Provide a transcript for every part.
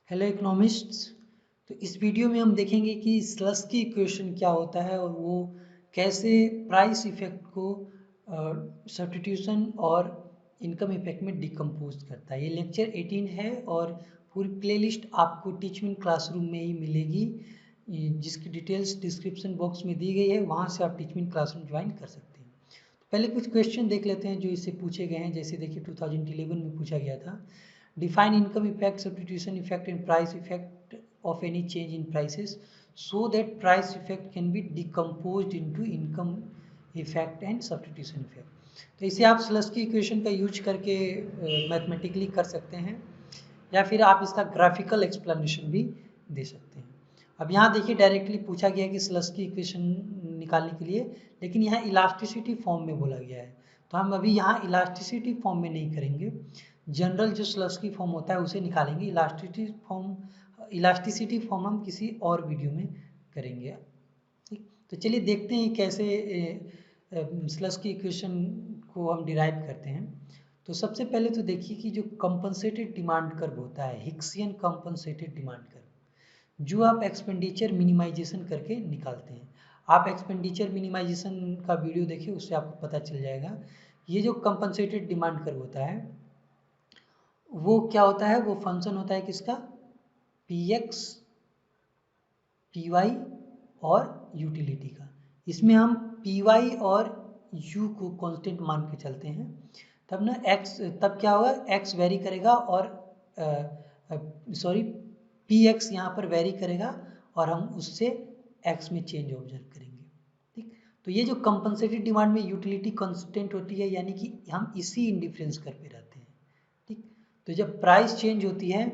Hello economists. तो इस video में हम देखेंगे कि स्लस्की इक्वेशन क्या होता है और वो कैसे प्राइस इफेक्ट को सब्स्टिट्यूशन और इनकम इफेक्ट में डिकम्पोज करता है। ये लेक्चर 18 है और पूरी प्लेलिस्ट आपको टीचिंग क्लासरूम में ही मिलेगी, जिसकी डिटेल्स डिस्क्रिप्शन बॉक्स में दी गई है। वहाँ से आप टीचिंग क्लासरूम ज्वाइन कर सकते हैं। तो पहले कुछ क्वेश्चन देख लेते हैं जो इससे पूछे गए हैं। जैसे देखिए 2011 में पूछा गया था, define income effect, substitution effect and price effect of any change in prices so that price effect can be decomposed into income effect and substitution effect। तो इसे आप स्लस की इक्वेशन का यूज करके मैथमेटिकली कर सकते हैं या फिर आप इसका ग्राफिकल एक्सप्लेनेशन भी दे सकते हैं। अब यहाँ देखिए डायरेक्टली पूछा गया है कि स्लस की इक्वेशन निकालने के लिए, लेकिन यहाँ इलास्टिसिटी फॉर्म में बोला गया है। तो हम अभी यहाँ इलास्टिसिटी फॉर्म में नहीं करेंगे, जनरल जो स्लस की फॉर्म होता है उसे निकालेंगे। इलास्टिसिटी फॉर्म हम किसी और वीडियो में करेंगे। ठीक, तो चलिए देखते हैं कैसे स्लस की इक्वेशन को हम डिराइव करते हैं। तो सबसे पहले तो देखिए कि जो कंपनसेटेड डिमांड कर्व होता है, हिक्सियन कंपनसेटेड डिमांड कर्व, जो आप एक्सपेंडिचर मिनिमाइजेशन करके निकालते हैं। आप एक्सपेंडिचर मिनिमाइजेशन का वीडियो देखिए, उससे आपको पता चल जाएगा। ये जो कंपनसेटेड डिमांड कर्व होता है वो क्या होता है, वो फंक्शन होता है किसका, पी एक्स, पी वाई और यूटिलिटी का। इसमें हम पी वाई और यू को कांस्टेंट मान के चलते हैं, तब ना एक्स, तब क्या होगा, एक्स वेरी करेगा और सॉरी पी एक्स यहाँ पर वेरी करेगा और हम उससे एक्स में चेंज ऑब्जर्व करेंगे। ठीक, तो ये जो कंपनसेटेड डिमांड में यूटिलिटी कांस्टेंट होती है, यानी कि हम इसी इंडिफरेंस कर पे रहते हैं। ठीक, तो जब प्राइस चेंज होती है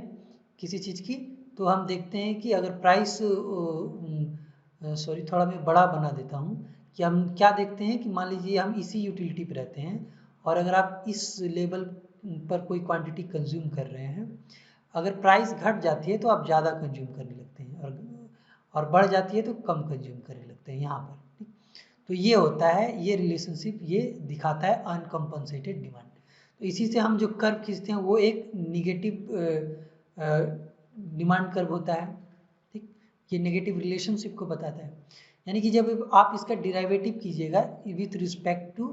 किसी चीज़ की, तो हम देखते हैं कि अगर प्राइस, सॉरी थोड़ा मैं बड़ा बना देता हूँ, कि हम क्या देखते हैं कि मान लीजिए हम इसी यूटिलिटी पे रहते हैं और अगर आप इस लेवल पर कोई क्वांटिटी कंज्यूम कर रहे हैं, अगर प्राइस घट जाती है तो आप ज़्यादा कंज्यूम करने लगते हैं और बढ़ जाती है तो कम कंज्यूम करने लगते हैं यहाँ पर। ठीक, तो ये होता है, ये रिलेशनशिप ये दिखाता है अनकम्पनसेटेड डिमांड। तो इसी से हम जो कर्व खींचते हैं वो एक निगेटिव डिमांड कर्व होता है। ठीक, ये नेगेटिव रिलेशनशिप को बताता है। यानी कि जब आप इसका डिराइवेटिव कीजिएगा with respect to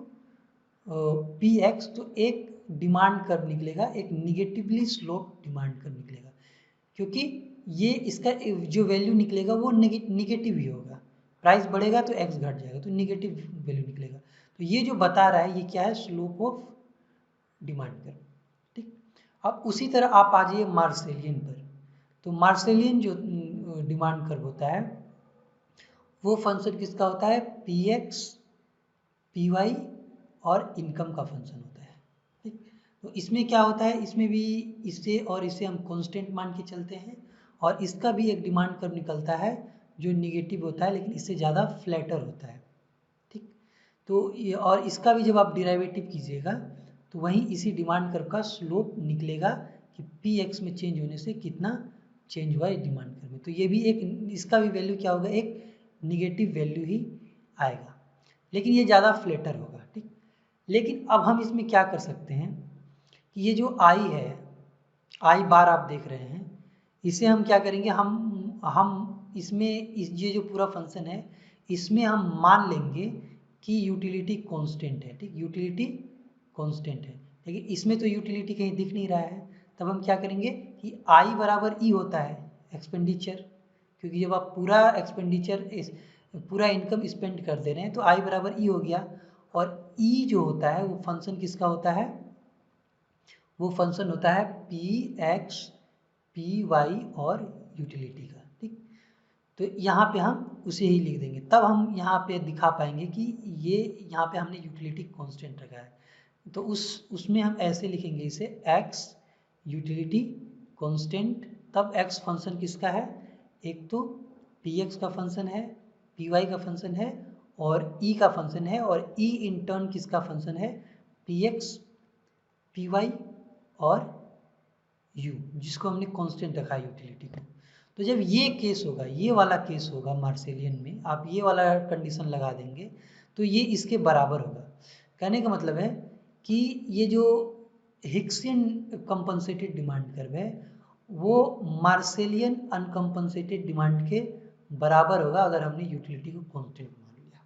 P X, तो एक डिमांड कर्व निकलेगा, एक निगेटिवली स्लोप डिमांड कर्व निकलेगा, क्योंकि ये इसका जो वैल्यू निकलेगा वो निगेटिव ही होगा। प्राइस बढ़ेगा तो एक्स घट जाएगा, तो निगेटिव वैल्यू निकलेगा। तो ये जो बता रहा है ये क्या है, स्लोप ऑफ डिमांड कर्व। ठीक, अब उसी तरह आप आ जाइए मार्सेलियन पर। तो मार्सेलियन जो डिमांड कर्व होता है वो फंक्शन किसका होता है, पी एक्स, पी वाई और इनकम का फंक्शन होता है। ठीक, तो इसमें क्या होता है, इसमें भी इससे और इसे हम कांस्टेंट मान के चलते हैं और इसका भी एक डिमांड कर्व निकलता है जो निगेटिव होता है, लेकिन इससे ज़्यादा फ्लैटर होता है। ठीक, तो ये और इसका भी जब आप डिराइवेटिव कीजिएगा तो वहीं इसी डिमांड कर्व का स्लोप निकलेगा कि पी एक्स में चेंज होने से कितना चेंज हुआ है डिमांड कर्व में। तो ये भी एक, इसका भी वैल्यू क्या होगा, एक निगेटिव वैल्यू ही आएगा, लेकिन ये ज़्यादा फ्लैटर होगा। ठीक, लेकिन अब हम इसमें क्या कर सकते हैं कि ये जो आई है, आई बार आप देख रहे हैं, इसे हम क्या करेंगे, हम इसमें ये जो पूरा फंक्शन है इसमें हम मान लेंगे कि यूटिलिटी कांस्टेंट है। ठीक, यूटिलिटी कांस्टेंट है, लेकिन इसमें तो यूटिलिटी कहीं दिख नहीं रहा है। तब हम क्या करेंगे कि आई बराबर ई होता है एक्सपेंडिचर, क्योंकि जब आप पूरा एक्सपेंडिचर पूरा इनकम स्पेंड कर दे रहे हैं तो आई बराबर ई हो गया। और ई जो होता है वो फंक्शन किसका होता है, वो फंक्शन होता है पी एक्स, पी वाई और यूटिलिटी का। ठीक, तो यहाँ पे हम उसे ही लिख देंगे, तब हम यहाँ पे दिखा पाएंगे कि ये यहाँ पे हमने यूटिलिटी कांस्टेंट रखा है। तो उसमें हम ऐसे लिखेंगे इसे, एक्स यूटिलिटी कांस्टेंट, तब एक्स फंक्शन किसका है, एक तो पी एक्स का फंक्शन है, पी वाई का फंक्शन है और ई का फंक्शन है, और ई इन टर्न किसका फंक्शन है, पी एक्स, पी वाई और यू, जिसको हमने कांस्टेंट रखा है यूटिलिटी को। तो जब ये केस होगा, ये वाला केस होगा मार्सेलियन में, आप ये वाला कंडीशन लगा देंगे तो ये इसके बराबर होगा। कहने का मतलब है कि ये जो हिक्सियन कंपनसेटेड डिमांड कर्व है वो मार्सेलियन अनकम्पनसेटेड डिमांड के बराबर होगा अगर हमने यूटिलिटी को कांस्टेंट मान लिया।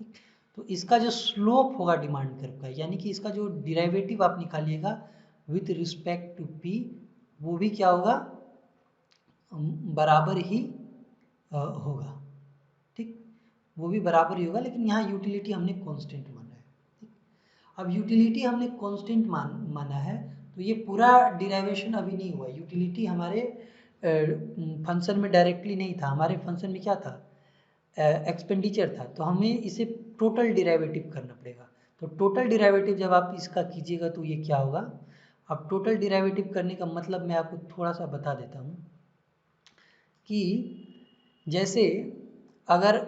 ठीक, तो इसका जो स्लोप होगा डिमांड कर्व का, यानी कि इसका जो डिराइवेटिव आप निकालिएगा विथ रिस्पेक्ट टू पी, वो भी क्या होगा, बराबर ही होगा। ठीक, वो भी बराबर ही होगा, लेकिन यहाँ यूटिलिटी हमने कांस्टेंट माना है। ठीक, अब यूटिलिटी हमने कांस्टेंट माना है, तो ये पूरा डिराइवेशन अभी नहीं हुआ। यूटिलिटी हमारे फंक्शन में डायरेक्टली नहीं था, हमारे फंक्शन में क्या था, एक्सपेंडिचर था, तो हमें इसे टोटल डिराइवेटिव करना पड़ेगा। तो टोटल डिराइवेटिव जब आप इसका कीजिएगा तो ये क्या होगा। अब टोटल डिराइवेटिव करने का मतलब मैं आपको थोड़ा सा बता देता हूँ कि जैसे अगर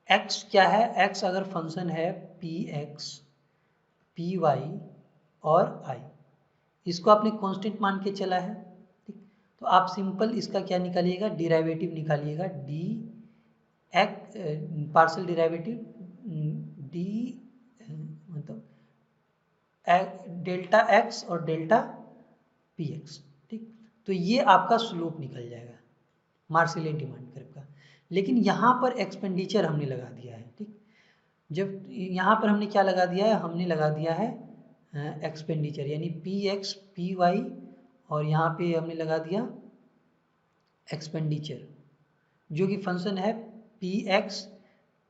x क्या है, x अगर फंक्शन है पी एक्स, पी वाई और i, इसको आपने कांस्टेंट मान के चला है। ठीक, तो आप सिंपल इसका क्या निकालिएगा, डिराइवेटिव निकालिएगा, D X partial derivative D मतलब डेल्टा एक्स और डेल्टा पी एक्स। ठीक, तो ये आपका स्लोप निकल जाएगा मार्सेलियन डिमांड कर्व का। लेकिन यहाँ पर एक्सपेंडिचर हमने लगा दिया है। ठीक, जब यहाँ पर हमने क्या लगा दिया है, हमने लगा दिया है एक्सपेंडिचर, यानी पी एक्स पी वाई, और यहाँ पे हमने लगा दिया एक्सपेंडिचर, जो कि फंक्शन है पी एक्स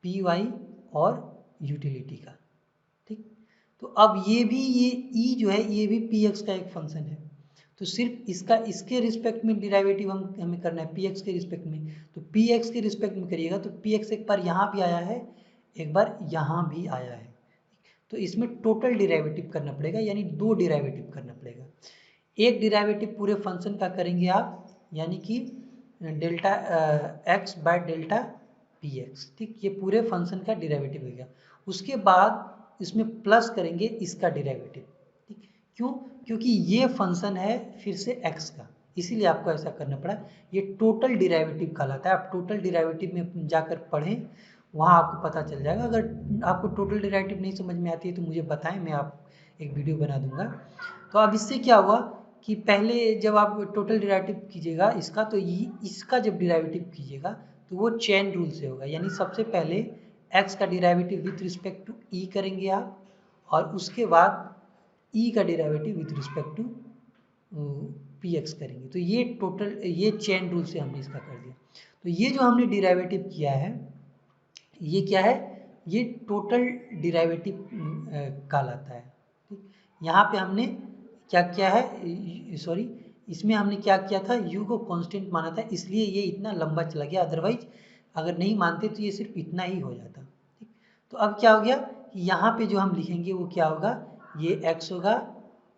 पी वाई और यूटिलिटी का। ठीक, तो अब ये भी, ये ई जो है ये भी पी एक्स का एक फंक्शन है, तो सिर्फ इसका इसके रिस्पेक्ट में डिराइवेटिव हमें करना है पी एक्स के रिस्पेक्ट में। तो पी एक्स के रिस्पेक्ट में करिएगा तो पी एक्स एक बार यहाँ भी आया है, एक बार यहाँ भी आया है, तो इसमें टोटल डिराइवेटिव करना पड़ेगा, यानी दो डिराइवेटिव करना पड़ेगा। एक डिराइवेटिव पूरे फंक्शन का करेंगे आप, यानी कि delta x by delta P X. ठीक, ये पूरे फंक्शन का डिराइवेटिव हो गया। उसके बाद इसमें प्लस करेंगे इसका डिराइवेटिव। ठीक, क्यों, क्योंकि ये फंक्शन है फिर से x का, इसीलिए आपको ऐसा करना पड़ा। ये टोटल डिराइवेटिव कहलाता है। आप टोटल डिराइवेटिव में जाकर पढ़ें, वहाँ आपको पता चल जाएगा। अगर आपको टोटल डिराइवेटिव नहीं समझ में आती है तो मुझे बताएं, मैं आप एक वीडियो बना दूंगा। तो अब इससे क्या हुआ कि पहले जब आप टोटल डिराइवेटिव कीजिएगा इसका, तो इसका जब डिराइवेटिव कीजिएगा तो वो चेन रूल से होगा, यानी सबसे पहले x का derivative with respect to e करेंगे आप, और उसके बाद e का derivative with respect to P X करेंगे। तो ये टोटल, ये चेन रूल से हमने इसका कर दिया। तो ये जो हमने डिराइवेटिव किया है, ये क्या है, ये टोटल डिराइवेटिव कहलाता है। ठीक, यहाँ पे हमने क्या किया है, सॉरी, इसमें हमने क्या किया था, u को कांस्टेंट माना था, इसलिए ये इतना लंबा चला गया, अदरवाइज अगर नहीं मानते तो ये सिर्फ इतना ही हो जाता। ठीक, तो अब क्या हो गया कि यहाँ पे जो हम लिखेंगे वो क्या होगा, ये x होगा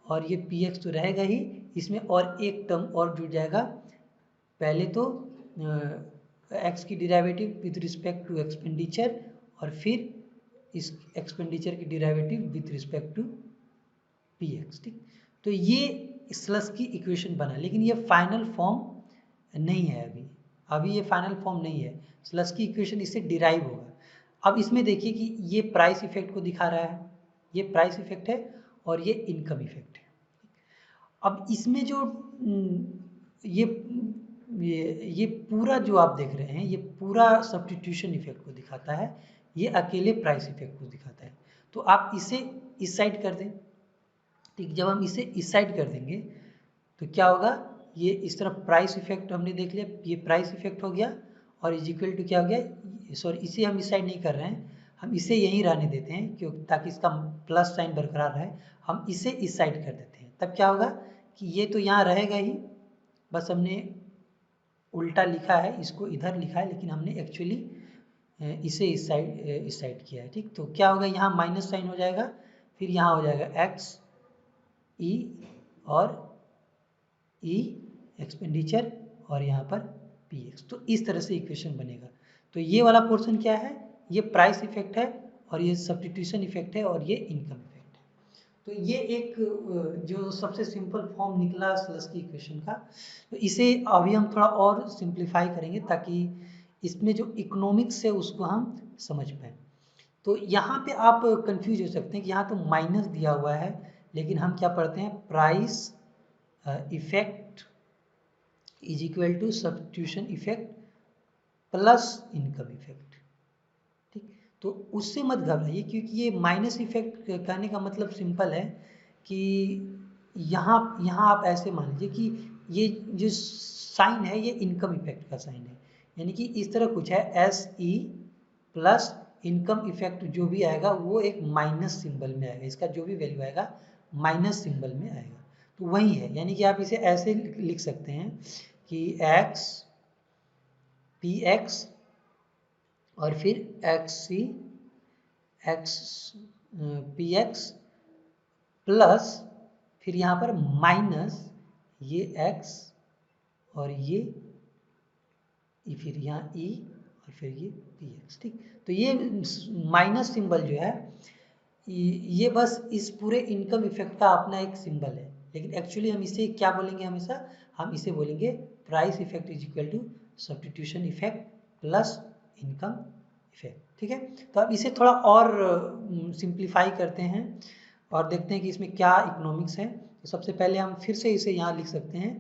और ये px तो रहेगा ही, इसमें और एक टर्म और जुड़ जाएगा। पहले तो x की derivative with respect to expenditure, और फिर इस एक्सपेंडिचर की derivative with respect to P X. ठीक, तो ये स्लश की इक्वेशन बना, लेकिन ये फाइनल फॉर्म नहीं है अभी ये फाइनल फॉर्म नहीं है। स्लश की इक्वेशन इससे डिराइव होगा। अब इसमें देखिए कि ये प्राइस इफेक्ट को दिखा रहा है, ये प्राइस इफेक्ट है और ये इनकम इफेक्ट है। अब इसमें जो ये पूरा जो आप देख रहे हैं, ये पूरा सब्स्टिट्यूशन इफेक्ट को दिखाता है, ये अकेले प्राइस इफेक्ट को दिखाता है। तो आप इसे इस साइड कर दें। ठीक, जब हम इसे इस साइड कर देंगे तो क्या होगा, ये इस तरफ प्राइस इफेक्ट हमने देख लिया, ये प्राइस इफेक्ट हो गया, और इज इक्वल टू क्या हो गया, सॉरी इसे हम इस साइड नहीं कर रहे हैं, हम इसे यहीं रहने देते हैं क्यों, ताकि इसका प्लस साइन बरकरार रहे। हम इसे इस साइड कर देते हैं, तब क्या होगा कि ये तो यहाँ रहेगा ही, बस हमने उल्टा लिखा है, इसको इधर लिखा है, लेकिन हमने एक्चुअली इसे इस साइड किया है। ठीक, तो क्या होगा, यहाँ माइनस साइन हो जाएगा, फिर यहाँ हो जाएगा एक्स ई और ई एक्सपेंडिचर, और यहाँ पर पी एक्स। तो इस तरह से इक्वेशन बनेगा। तो ये वाला पोर्शन क्या है, ये प्राइस इफेक्ट है, और ये सब्स्टिट्यूशन इफेक्ट है, और ये इनकम इफेक्ट है। तो ये एक जो सबसे सिंपल फॉर्म निकला स्लश की इक्वेशन का। तो इसे अभी हम थोड़ा और सिंप्लीफाई करेंगे ताकि इसमें जो इकोनॉमिक्स है उसको हम समझ पाएँ। तो यहाँ पे आप कंफ्यूज हो सकते हैं कि यहाँ तो माइनस दिया हुआ है, लेकिन हम क्या पढ़ते हैं, price effect is equal to substitution effect plus income effect. ठीक, तो उससे मत घबराइए, क्योंकि ये माइनस इफेक्ट कहने का मतलब सिंपल है कि यहाँ यहाँ आप ऐसे मान लीजिए कि ये जो साइन है ये इनकम इफेक्ट का साइन है, यानी कि इस तरह कुछ है, S E plus income effect जो भी आएगा वो एक माइनस सिंबल में आएगा, इसका जो भी वैल्यू आएगा माइनस सिंबल में आएगा। तो वही है, यानी कि आप इसे ऐसे लिख सकते हैं कि एक्स पी एक्स और फिर एक्स सी एक्स पी एक्स प्लस फिर यहाँ पर माइनस ये x और ये फिर यहाँ e और फिर ये px। ठीक, तो ये माइनस सिंबल जो है ये बस इस पूरे इनकम इफेक्ट का अपना एक सिंबल है, लेकिन एक्चुअली हम इसे क्या बोलेंगे, हमेशा हम इसे बोलेंगे price effect is equal to substitution effect plus income effect. ठीक है, तो अब इसे थोड़ा और सिंप्लीफाई करते हैं और देखते हैं कि इसमें क्या इकोनॉमिक्स है। तो सबसे पहले हम फिर से इसे यहाँ लिख सकते हैं,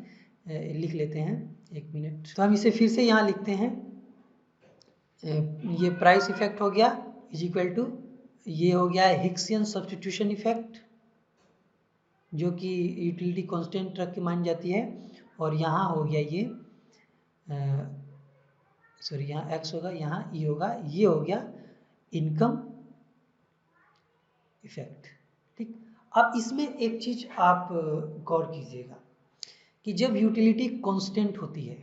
लिख लेते हैं, एक मिनट। तो हम इसे फिर से यहाँ लिखते हैं, ये प्राइस इफेक्ट हो गया इज इक्वल टू, ये हो गया हिक्सियन सब्स्टिट्यूशन इफेक्ट जो कि यूटिलिटी कांस्टेंट रख के मान जाती है, और यहाँ हो गया ये सॉरी यहाँ x होगा, यहाँ e होगा, ये हो गया इनकम इफेक्ट। ठीक, अब इसमें एक चीज आप गौर कीजिएगा कि जब यूटिलिटी कांस्टेंट होती है,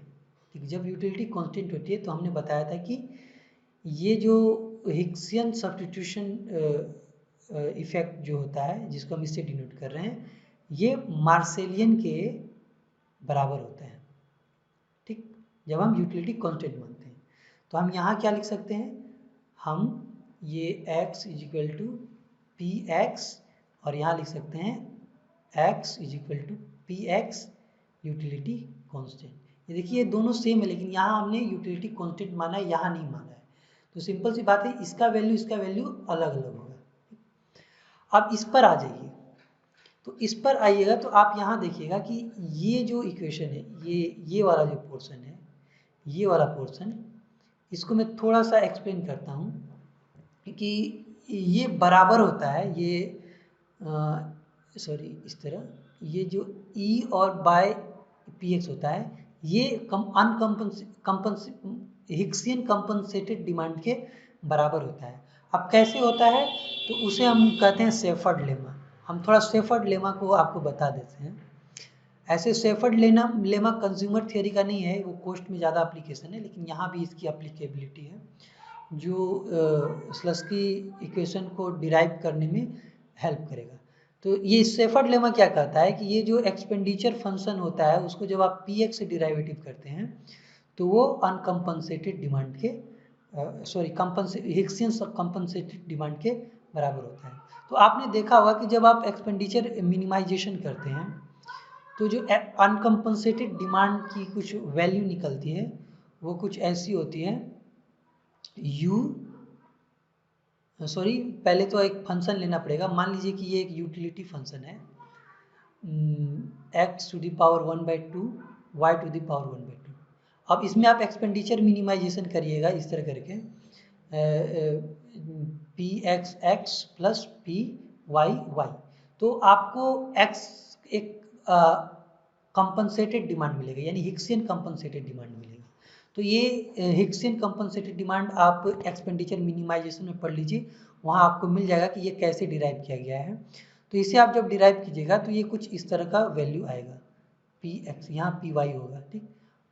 ठीक, जब यूटिलिटी कांस्टेंट होती है तो हमने बताया था कि ये जो हिक्सियन सब्स्टिट्यूशन इफेक्ट जो होता है जिसको हम इससे डिनोट कर रहे हैं, ये मार्सेलियन के बराबर होता है। ठीक, जब हम यूटिलिटी कांस्टेंट मानते हैं तो हम यहाँ क्या लिख सकते हैं, हम ये x is equal to P X और यहाँ लिख सकते हैं x is equal to P X utility constant. ये देखिए ये दोनों सेम है, लेकिन यहाँ हमने यूटिलिटी कांस्टेंट माना है, यहाँ नहीं माना है, तो सिंपल सी बात है, इसका वैल्यू अलग अलग होगा। अब इस पर आ जाइए, तो इस पर आइएगा तो आप यहाँ देखिएगा कि ये जो इक्वेशन है, ये वाला जो पोर्शन है, ये वाला पोर्शन, इसको मैं थोड़ा सा एक्सप्लेन करता हूँ कि ये बराबर होता है, ये सॉरी इस तरह, ये जो E और बाय पी एक्स होता है, ये हिक्सियन कंपनसेटेड डिमांड के बराबर होता है। अब कैसे होता है, तो उसे हम कहते हैं सेफर्ड लेमा। हम थोड़ा सेफर्ड लेमा को आपको बता देते हैं। ऐसे सेफर्ड लेमा कंज्यूमर थियरी का नहीं है, वो कोस्ट में ज़्यादा एप्लीकेशन है, लेकिन यहाँ भी इसकी एप्लीकेबिलिटी है, जो स्लस्की इक्वेशन को डिराइव करने में हेल्प करेगा। तो ये सेफर्ड लेमा क्या कहता है कि ये जो एक्सपेंडिचर फंक्शन होता है उसको जब आप पी एक्स से डिराइवेटिव करते हैं तो वो अनकम्पनसेटेड डिमांड के हिक्सियन कंपनसेटेड डिमांड के बराबर होता है। तो आपने देखा होगा कि जब आप एक्सपेंडिचर मिनिमाइजेशन करते हैं तो जो अनकम्पनसेटेड डिमांड की कुछ वैल्यू निकलती है वो कुछ ऐसी होती है, पहले तो एक फंक्शन लेना पड़ेगा। मान लीजिए कि ये एक यूटिलिटी फंक्शन है, x to the power 1/2 y to the power 1/2। अब इसमें आप एक्सपेंडिचर मिनिमाइजेशन करिएगा इस तरह करके, P X X plus P Y Y, तो आपको x एक कंपनसेटेड डिमांड मिलेगा, यानी हिक्सियन कंपनसेटेड डिमांड मिलेगा। तो ये हिक्सियन कंपनसेटेड डिमांड आप एक्सपेंडिचर मिनिमाइजेशन में पढ़ लीजिए, वहाँ आपको मिल जाएगा कि ये कैसे डिराइव किया गया है। तो इसे आप जब डिराइव कीजिएगा तो ये कुछ इस तरह का वैल्यू आएगा, पी एक्स यहाँ पी वाई होगा, ठीक,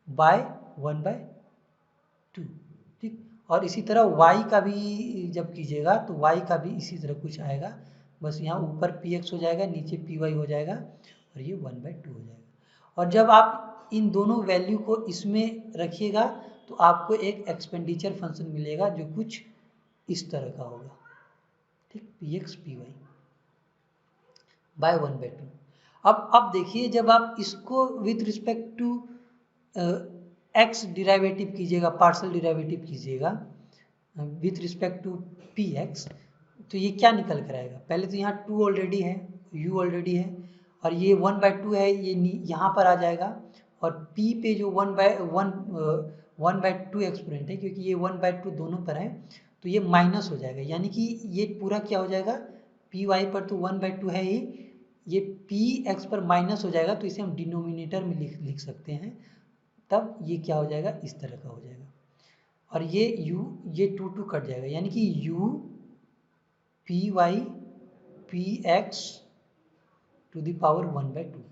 बाय 1/2। ठीक, और इसी तरह y का भी जब कीजिएगा तो y का भी इसी तरह कुछ आएगा, बस यहाँ ऊपर पी एक्स हो जाएगा, नीचे पी वाई हो जाएगा और ये 1/2 हो जाएगा। और जब आप इन दोनों वैल्यू को इसमें रखिएगा तो आपको एक एक्सपेंडिचर फंक्शन मिलेगा जो कुछ इस तरह का होगा, ठीक, P X P Y by 1/2। अब देखिए जब आप इसको with respect to X derivative कीजिएगा, पार्शियल डिराइवेटिव कीजिएगा with respect to P X, तो ये क्या निकल कर आएगा, पहले तो यहाँ 2 ऑलरेडी है, u ऑलरेडी है, और ये 1/2 है, ये यहाँ पर आ जाएगा, और P पे जो 1/2 एक्सपोनेंट है, क्योंकि ये 1/2 दोनों पर है तो ये माइनस हो जाएगा, यानी कि ये पूरा क्या हो जाएगा, पी वाई पर तो 1/2 है ही, ये पी एक्स पर माइनस हो जाएगा, तो इसे हम डिनोमिनेटर में लिख सकते हैं, तब ये क्या हो जाएगा, इस तरह का हो जाएगा। और ये ये 2 कट जाएगा, यानी कि u P Y P X to the power 1/2।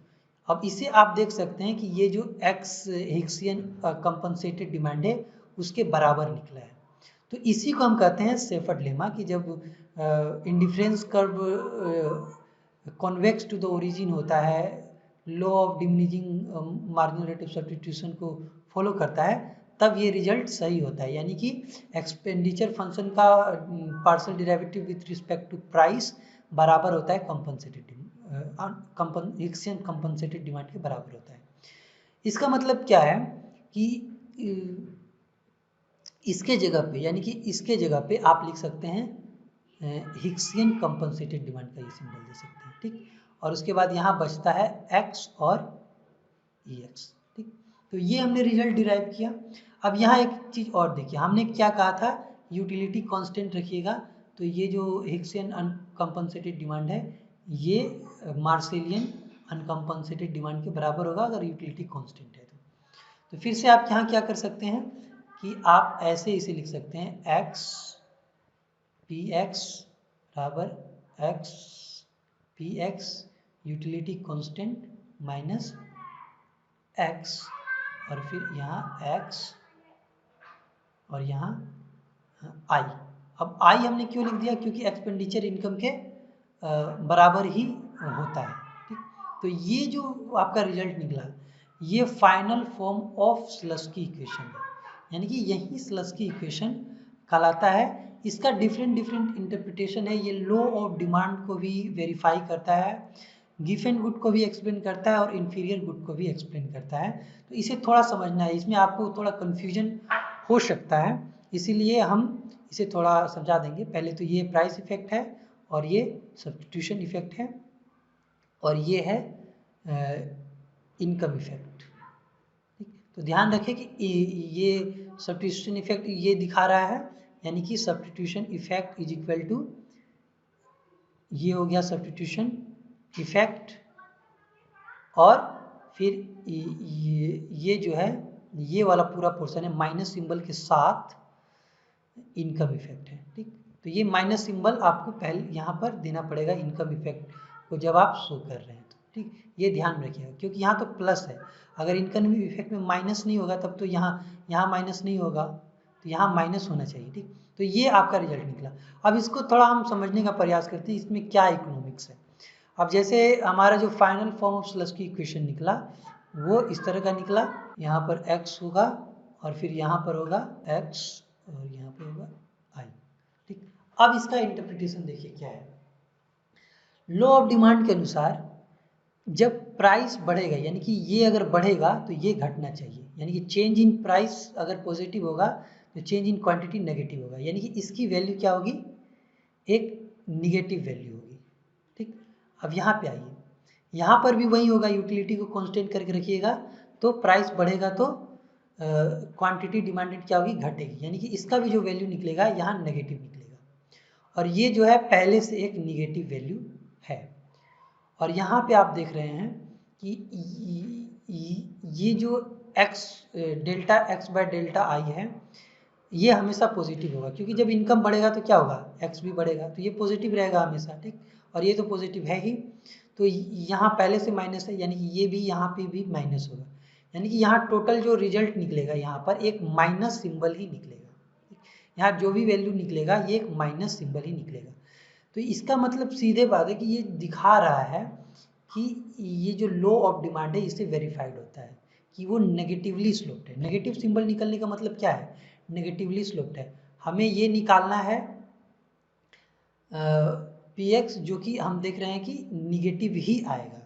अब इसे आप देख सकते हैं कि ये जो x हिक्सियन कंपनसेटेड डिमांड है उसके बराबर निकला है। तो इसी को हम कहते हैं सेफर्ड लेमा, कि जब indifference curve convex to the origin होता है, law of diminishing marginal rate of substitution को फॉलो करता है, तब ये रिजल्ट सही होता है, यानी कि एक्सपेंडिचर फंक्शन का partial derivative with respect to price बराबर होता है कंपनसेटेड हिक्सियन कंपनसेटेड डिमांड के बराबर होता है। इसका मतलब क्या है कि इसके जगह पे, यानी कि इसके जगह पे आप लिख सकते हैं हिक्सियन कंपनसेटेड डिमांड का ये सिंबल दे सकते हैं, ठीक। और उसके बाद यहाँ बचता है x और EX, ठीक। तो ये हमने रिजल्ट डिराइव किया। अब यहाँ एक चीज़ और देखिए, हमने क्या कहा था, यूटिलिटी कांस्टेंट रखिएगा, तो ये जो हिक्सियन अनकम्पनसेटेड डिमांड है ये मार्सेलियन अनकम्पनसेटेड डिमांड के बराबर होगा अगर यूटिलिटी कांस्टेंट है तो फिर से आप यहाँ क्या कर सकते हैं कि आप ऐसे इसे लिख सकते हैं x पी एक्स बराबर x P X utility constant minus x, और फिर यहाँ x और यहाँ I। अब I हमने क्यों लिख दिया, क्योंकि एक्सपेंडिचर इनकम के बराबर ही होता है, ठीक। तो ये जो आपका रिजल्ट निकला, ये फाइनल फॉर्म ऑफ स्लस्की इक्वेशन है, यानी कि यही स्लस्की इक्वेशन कहलाता है। इसका डिफरेंट इंटरप्रिटेशन है, ये लॉ ऑफ डिमांड को भी वेरीफाई करता है, गिवन गुड को भी एक्सप्लेन करता है और इन्फीरियर गुड को भी एक्सप्लेन करता है। तो इसे थोड़ा समझना है, इसमें आपको थोड़ा कन्फ्यूजन हो सकता है, इसीलिए हम इसे थोड़ा समझा देंगे। पहले तो ये प्राइस इफेक्ट है, और ये सब्स्टिट्यूशन इफेक्ट है, और ये है इनकम इफेक्ट, ठीक। तो ध्यान रखें कि ये सब्स्टिट्यूशन इफेक्ट ये दिखा रहा है, यानी कि substitution effect is equal to, ये हो गया सब्स्टिट्यूशन इफेक्ट, और फिर ये जो है ये वाला पूरा पोर्शन है माइनस सिंबल के साथ इनकम इफेक्ट है, ठीक। तो ये माइनस सिंबल आपको पहले यहाँ पर देना पड़ेगा इनकम इफेक्ट को जब आप शो कर रहे हैं तो, ठीक। ये ध्यान रखिएगा, क्योंकि यहाँ तो प्लस है, अगर इनकम इफेक्ट में माइनस नहीं होगा तब तो यहाँ माइनस नहीं होगा, तो यहाँ माइनस होना चाहिए, ठीक। तो ये आपका रिजल्ट निकला। अब इसको थोड़ा हम समझने का प्रयास करते हैं, इसमें क्या इकोनॉमिक्स है। अब जैसे हमारा जो फाइनल फॉर्म ऑफ स्लस्की इक्वेशन निकला वो इस तरह का निकला, यहाँ पर x होगा और फिर यहाँ पर होगा x और यहाँ पर होगा I, ठीक। अब इसका इंटरप्रिटेशन देखिए क्या है। लॉ ऑफ डिमांड के अनुसार जब प्राइस बढ़ेगा, यानी कि ये अगर बढ़ेगा तो ये घटना चाहिए, यानी कि चेंज इन प्राइस अगर पॉजिटिव होगा तो चेंज इन क्वांटिटी नेगेटिव होगा, यानी कि इसकी वैल्यू क्या होगी, एक निगेटिव वैल्यू होगी, ठीक। अब यहाँ पे आइए, यहाँ पर भी वही होगा, यूटिलिटी को कांस्टेंट करके रखिएगा, तो प्राइस बढ़ेगा तो क्वांटिटी डिमांडेड क्या होगी, घटेगी, यानी कि इसका भी जो वैल्यू निकलेगा यहाँ नेगेटिव निकलेगा, और ये जो है पहले से एक निगेटिव वैल्यू है। और यहाँ पे आप देख रहे हैं कि ये जो x delta x by delta आई है ये हमेशा पॉजिटिव होगा, क्योंकि जब इनकम बढ़ेगा तो क्या होगा, x भी बढ़ेगा, तो ये पॉजिटिव रहेगा हमेशा, ठीक। और ये तो पॉजिटिव है ही, तो यहाँ पहले से माइनस है, यानी कि ये भी यहाँ पे भी माइनस होगा, यानी कि यहाँ टोटल जो रिजल्ट निकलेगा यहाँ पर एक माइनस सिंबल ही निकलेगा, यहाँ जो भी वैल्यू निकलेगा ये एक माइनस सिंबल ही निकलेगा। तो इसका मतलब सीधे बात है कि ये दिखा रहा है कि ये जो लॉ ऑफ डिमांड है इससे वेरीफाइड होता है कि वो नेगेटिवली स्लोप्ड है। नेगेटिव सिंबल निकलने का मतलब क्या है, नेगेटिवली स्लोप्ड है, हमें ये निकालना है पी एक्स जो कि हम देख रहे हैं कि निगेटिव ही आएगा,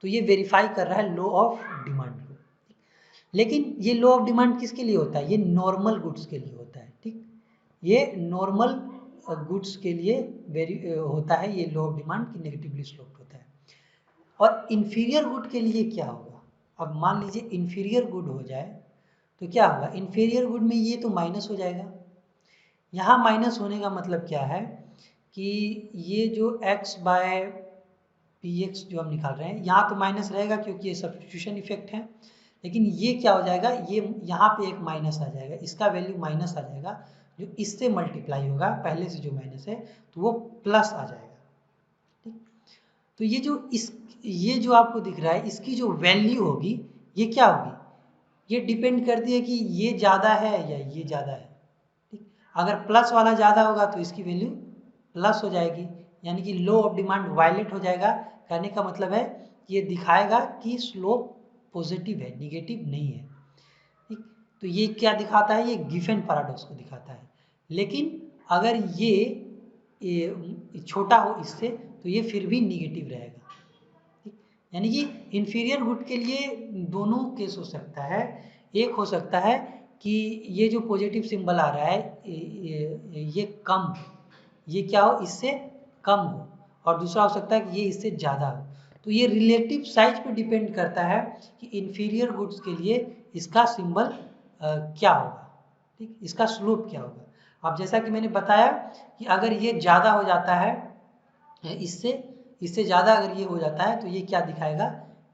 तो ये वेरीफाई कर रहा है लॉ ऑफ डिमांड को। लेकिन ये लॉ ऑफ डिमांड किसके लिए होता है, ये नॉर्मल गुड्स के लिए होता है, ठीक। ये नॉर्मल गुड्स के लिए होता है ये लॉ ऑफ डिमांड की नेगेटिवली स्लोप्ड होता है। और इन्फीरियर गुड के लिए क्या होगा, अब मान लीजिए इन्फीरियर गुड हो जाए तो क्या होगा, इन्फीरियर गुड में ये तो माइनस हो जाएगा। यहाँ माइनस होने का मतलब क्या है कि ये जो x बाय पी एक्स जो हम निकाल रहे हैं यहाँ तो माइनस रहेगा क्योंकि ये सब्स्टिट्यूशन इफेक्ट है, लेकिन ये क्या हो जाएगा, ये यहाँ पे एक माइनस आ जाएगा, इसका वैल्यू माइनस आ जाएगा, जो इससे मल्टीप्लाई होगा पहले से जो माइनस है तो वो प्लस आ जाएगा। ठीक, तो ये जो आपको दिख रहा है इसकी जो वैल्यू होगी ये क्या होगी, ये डिपेंड करती है कि ये ज़्यादा है या ये ज़्यादा है। ठीक, अगर प्लस वाला ज़्यादा होगा तो इसकी वैल्यू प्लस हो जाएगी, यानी कि लॉ ऑफ डिमांड वायलेट हो जाएगा। कहने का मतलब है ये दिखाएगा कि स्लोप पॉजिटिव है, निगेटिव नहीं है। ठीक, तो ये क्या दिखाता है, ये गिफेन पैराडॉक्स को दिखाता है। लेकिन अगर ये छोटा हो इससे तो ये फिर भी निगेटिव रहेगा। ठीक, यानी कि इन्फीरियर गुड के लिए दोनों केस हो सकता है। एक हो सकता है कि ये जो पॉजिटिव सिंबल आ रहा है ये कम, ये क्या हो, इससे कम हो, और दूसरा हो सकता है कि ये इससे ज़्यादा हो। तो ये रिलेटिव साइज पे डिपेंड करता है कि इन्फीरियर गुड्स के लिए इसका सिंबल क्या होगा। ठीक, इसका स्लोप क्या होगा। अब जैसा कि मैंने बताया कि अगर ये ज़्यादा हो जाता है इससे इससे ज़्यादा अगर ये हो जाता है तो ये क्या दिखाएगा,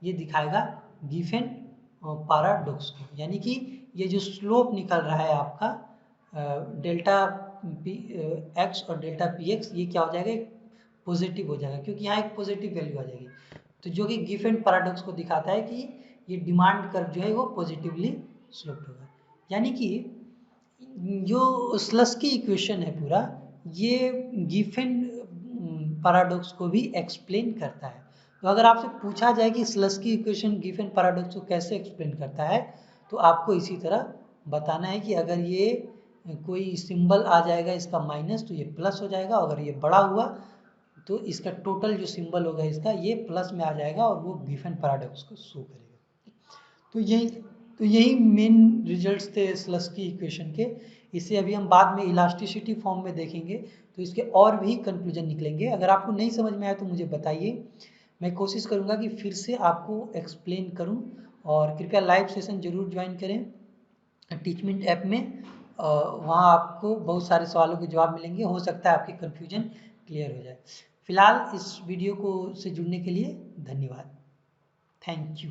ये दिखाएगा गिफेन पैराडॉक्स को, यानी कि ये जो स्लोप निकल रहा है आपका डेल्टा पी एक्स और डेल्टा पी एक्स, ये क्या हो जाएगा, एक पॉजिटिव हो जाएगा, क्योंकि यहाँ एक पॉजिटिव वैल्यू आ जाएगी। तो जो कि गिफेन पैराडॉक्स को दिखाता है कि ये डिमांड कर्व जो है वो पॉजिटिवली स्लोप्ड होगा। यानी कि जो स्लस्की इक्वेशन है पूरा, ये गिफेन पैराडॉक्स को भी एक्सप्लेन करता है। तो अगर आपसे पूछा जाए कि स्लस्की इक्वेशन गिफेन पैराडॉक्स को कैसे एक्सप्लेन करता है, तो आपको इसी तरह बताना है कि अगर ये कोई सिंबल आ जाएगा इसका माइनस तो ये प्लस हो जाएगा, अगर ये बड़ा हुआ तो इसका टोटल जो सिंबल होगा इसका ये प्लस में आ जाएगा और वो गिफेन पैराडॉक्स को शो करेगा। तो यही मेन रिजल्ट्स थे स्लस्की इक्वेशन के। इसे अभी हम बाद में इलास्टिसिटी फॉर्म में देखेंगे, तो इसके और भी कंक्लूजन निकलेंगे। अगर आपको नहीं समझ में आया तो मुझे बताइए, मैं कोशिश करूंगा कि फिर से आपको एक्सप्लेन करूं। और कृपया लाइव सेशन जरूर ज्वाइन करें टीचमेंट ऐप में, वहाँ आपको बहुत सारे सवालों के जवाब मिलेंगे, हो सकता है आपकी कन्फ्यूजन क्लियर हो जाए। फिलहाल इस वीडियो को से जुड़ने के लिए धन्यवाद, थैंक यू।